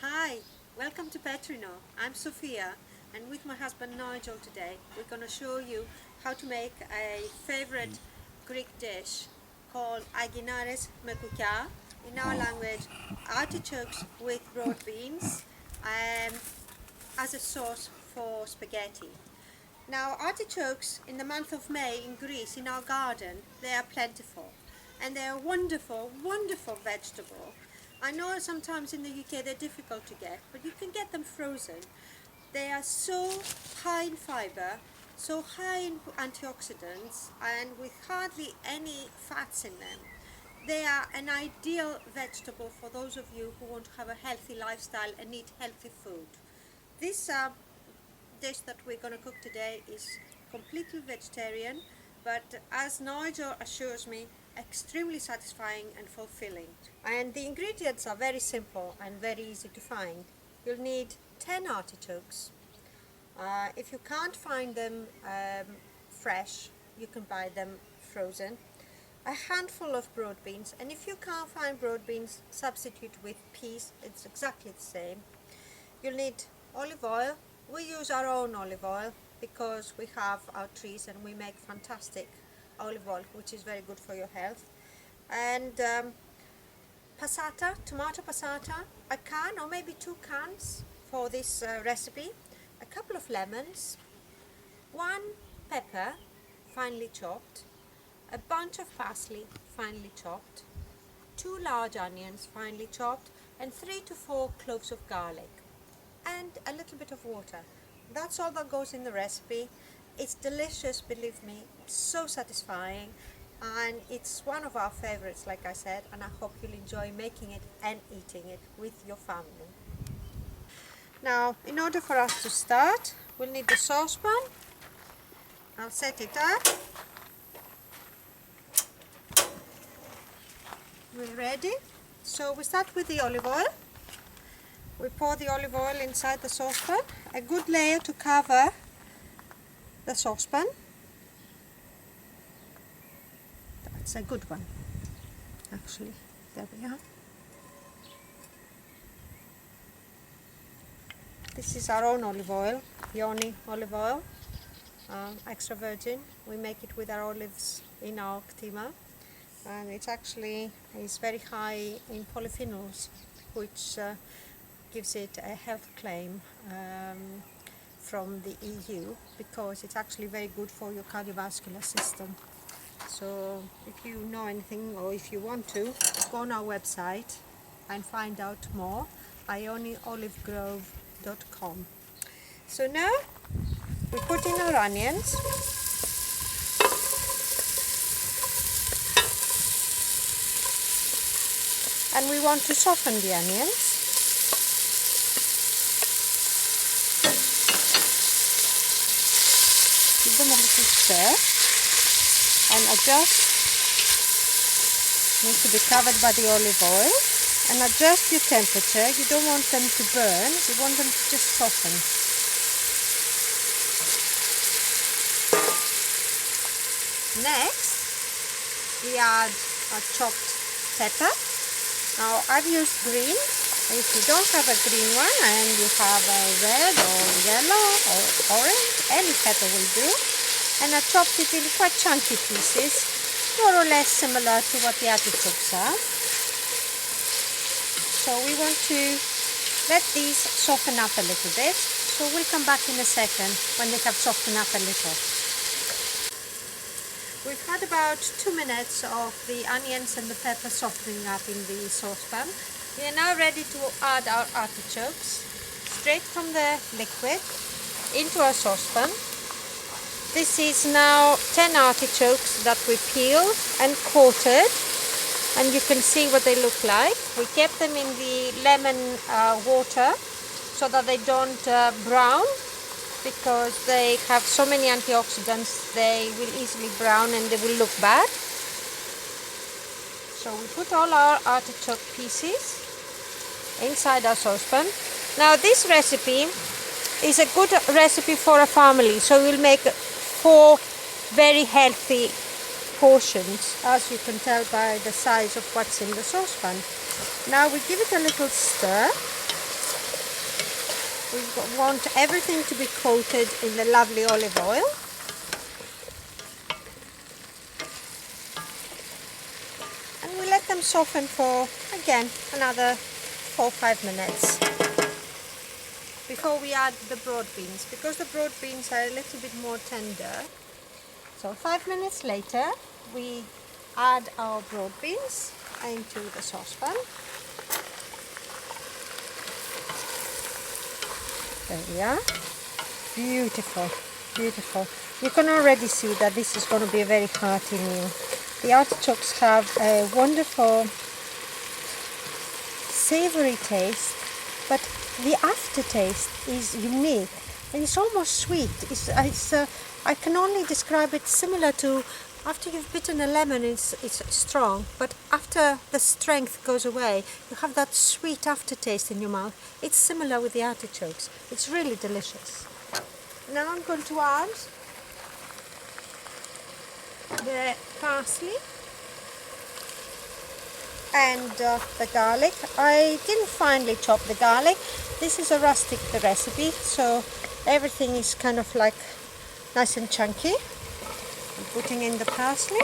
Hi, welcome to Petrino. I'm Sophia, and with my husband Nigel today we're going to show you how to make a favorite Greek dish called aginares me koukia, in our language artichokes with broad beans, as a sauce for spaghetti. Now, artichokes in the month of May in Greece, in our garden, they are plentiful, and they are wonderful, wonderful vegetable. I know sometimes in the UK they're difficult to get, but you can get them frozen. They are so high in fibre, so high in antioxidants, and with hardly any fats in them. They are an ideal vegetable for those of you who want to have a healthy lifestyle and eat healthy food. This dish that we're going to cook today is completely vegetarian, but as Nigel assures me, extremely satisfying and fulfilling. And the ingredients are very simple and very easy to find. You'll need 10 artichokes. If you can't find them fresh, you can buy them frozen. A handful of broad beans, and if you can't find broad beans, substitute with peas, it's exactly the same. You'll need olive oil. We use our own olive oil because we have our trees and we make fantastic olive oil, which is very good for your health. And passata, tomato passata, a can or maybe 2 cans for this recipe, a couple of lemons, 1 pepper finely chopped, a bunch of parsley finely chopped, 2 large onions finely chopped, and 3 to 4 cloves of garlic, and a little bit of water. That's all that goes in the recipe. It's delicious, believe me, so satisfying, and it's one of our favorites, like I said, and I hope you'll enjoy making it and eating it with your family. Now, in order for us to start, we'll need the saucepan. I'll set it up. We're ready. So we start with the olive oil. We pour the olive oil inside the saucepan, a good layer to cover the saucepan. That's a good one, actually. There we are. This is our own olive oil, Yoni olive oil, extra virgin. We make it with our olives in our ktima, and it's very high in polyphenols, which gives it a health claim from the EU, because it's actually very good for your cardiovascular system. So if you know anything, or if you want to, go on our website and find out more, ioniolivegrove.com. So now we put in our onions. And we want to soften the onions. Give them a little stir and adjust. Need to be covered by the olive oil, and adjust your temperature. You don't want them to burn, you want them to just soften. Next, we add our chopped pepper. Now I've used green. If you don't have a green one and you have a red or yellow or orange, any pepper will do. And I chopped it in quite chunky pieces, more or less similar to what the artichokes are. So we want to let these soften up a little bit. So we'll come back in a second when they have softened up a little. We've had about 2 minutes of the onions and the pepper softening up in the saucepan. We are now ready to add our artichokes straight from the liquid into our saucepan. This is now 10 artichokes that we peeled and quartered, and you can see what they look like. We kept them in the lemon water so that they don't brown, because they have so many antioxidants, they will easily brown and they will look bad. So we put all our artichoke pieces inside our saucepan. Now this recipe is a good recipe for a family, so we'll make 4 very healthy portions, as you can tell by the size of what's in the saucepan. Now we give it a little stir. We want everything to be coated in the lovely olive oil. And we let them soften for, again, another 4 or 5 minutes before we add the broad beans, because the broad beans are a little bit more tender. So 5 minutes later, we add our broad beans into the saucepan. There we are. Beautiful, beautiful. You can already see that this is going to be a very hearty meal. The artichokes have a wonderful savory taste, but the aftertaste is unique and it's almost sweet. I can only describe it similar to after you've bitten a lemon, it's strong, but after the strength goes away, you have that sweet aftertaste in your mouth. It's similar with the artichokes. It's really delicious. Now I'm going to add the parsley and the garlic. I didn't finely chop the garlic. This is a rustic recipe, so everything is kind of like nice and chunky. I'm putting in the parsley.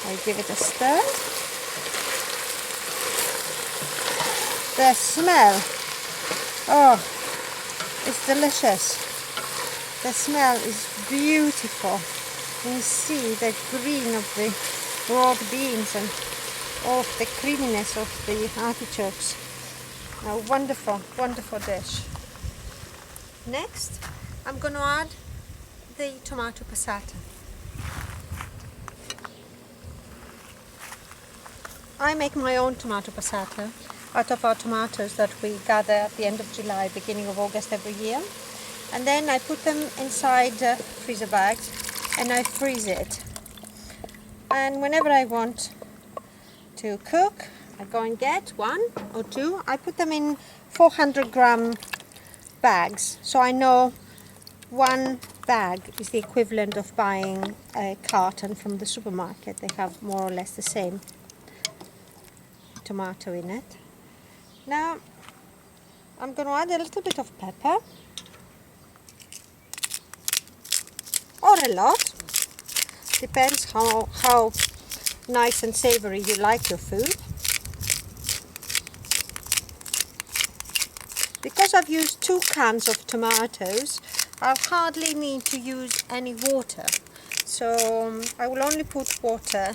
I give it a stir. The smell, oh, it's delicious. The smell is beautiful. You see the green of the broad beans and all of the creaminess of the artichokes. A wonderful, wonderful dish. Next, I'm going to add the tomato passata. I make my own tomato passata out of our tomatoes that we gather at the end of July, beginning of August every year. And then I put them inside freezer bags and I freeze it. And whenever I want to cook, I go and get 1 or 2. I put them in 400-gram bags, so I know 1 bag is the equivalent of buying a carton from the supermarket. They have more or less the same tomato in it. Now I'm going to add a little bit of pepper, or a lot, depends how nice and savory you like your food. Because I've used 2 cans of tomatoes, I'll hardly need to use any water. So I will only put water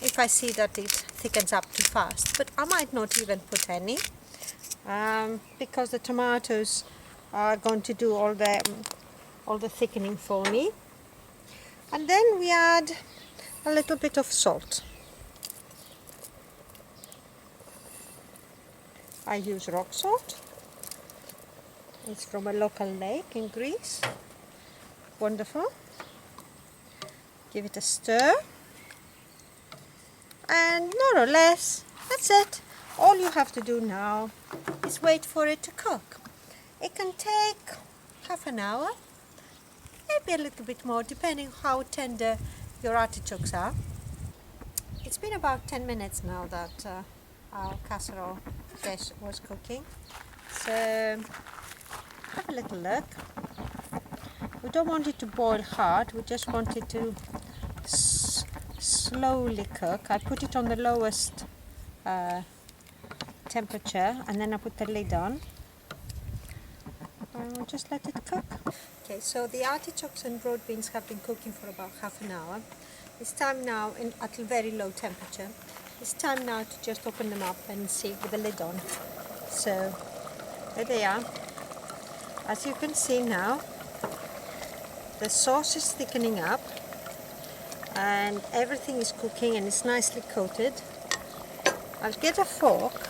if I see that it thickens up too fast. But I might not even put any, because the tomatoes are going to do all the thickening for me. And then we add a little bit of salt. I use rock salt. It's from a local lake in Greece. Wonderful. Give it a stir. And more or less, that's it. All you have to do now is wait for it to cook. It can take half an hour, maybe a little bit more, depending how tender your artichokes are. It's been about 10 minutes now that our casserole dish was cooking. So have a little look. We don't want it to boil hard, we just want it to slowly cook. I put it on the lowest temperature and then I put the lid on and we'll just let it cook. Okay, so the artichokes and broad beans have been cooking for about half an hour. It's time now, at a very low temperature, it's time now to just open them up and see with the lid on. So there they are. As you can see now, the sauce is thickening up and everything is cooking and it's nicely coated. I'll get a fork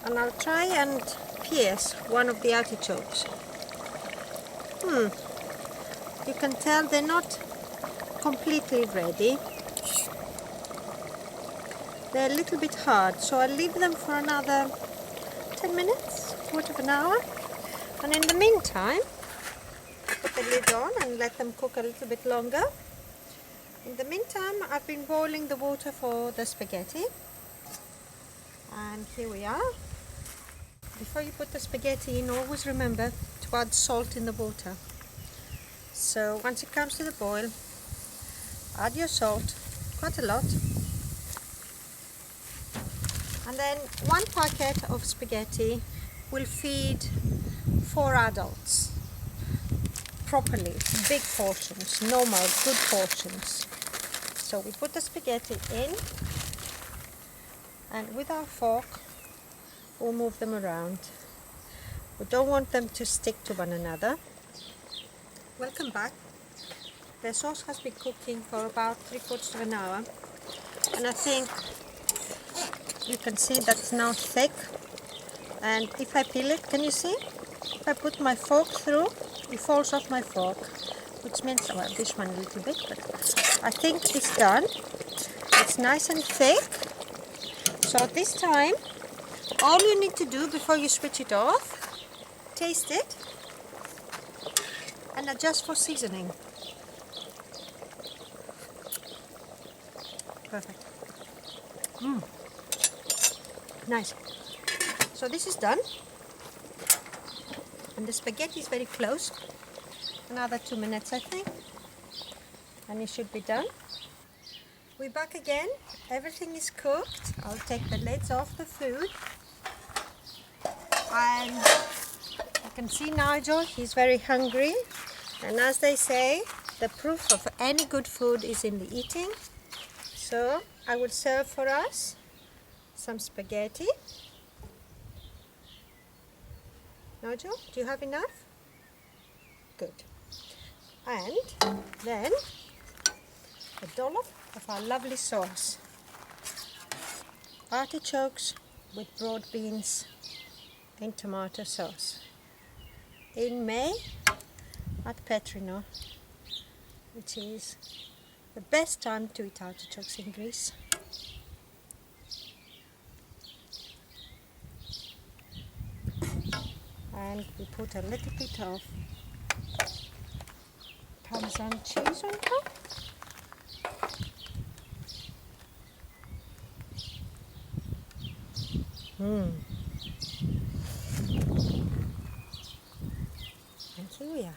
and I'll try and pierce one of the artichokes. You can tell they're not completely ready. They're a little bit hard, so I'll leave them for another 10 minutes, quarter of an hour. And in the meantime, put the lid on and let them cook a little bit longer. In the meantime, I've been boiling the water for the spaghetti. And here we are. Before you put the spaghetti in, always remember to add salt in the water. So once it comes to the boil, add your salt, quite a lot. And then 1 packet of spaghetti will feed 4 adults properly, big portions, normal, good portions. So we put the spaghetti in, and with our fork we'll move them around. We don't want them to stick to one another. Welcome back. The sauce has been cooking for about 3/4 of an hour, and I think you can see that's now thick. And if I peel it, can you see? If I put my fork through, it falls off my fork, which means, well, this one a little bit, but I think it's done. It's nice and thick. So this time, all you need to do before you switch it off, taste it and adjust for seasoning. Perfect. Nice. So this is done, and the spaghetti is very close. Another 2 minutes, I think, and it should be done. We're back again. Everything is cooked. I'll take the lids off the food, and you can see Nigel, he's very hungry, and as they say, the proof of any good food is in the eating. So I will serve for us some spaghetti. Nigel, do you have enough? Good. And then a dollop of our lovely sauce. Artichokes with broad beans in tomato sauce. In May at Petrino, which is the best time to eat artichokes in Greece. And we put a little bit of Parmesan cheese on top. And here we are.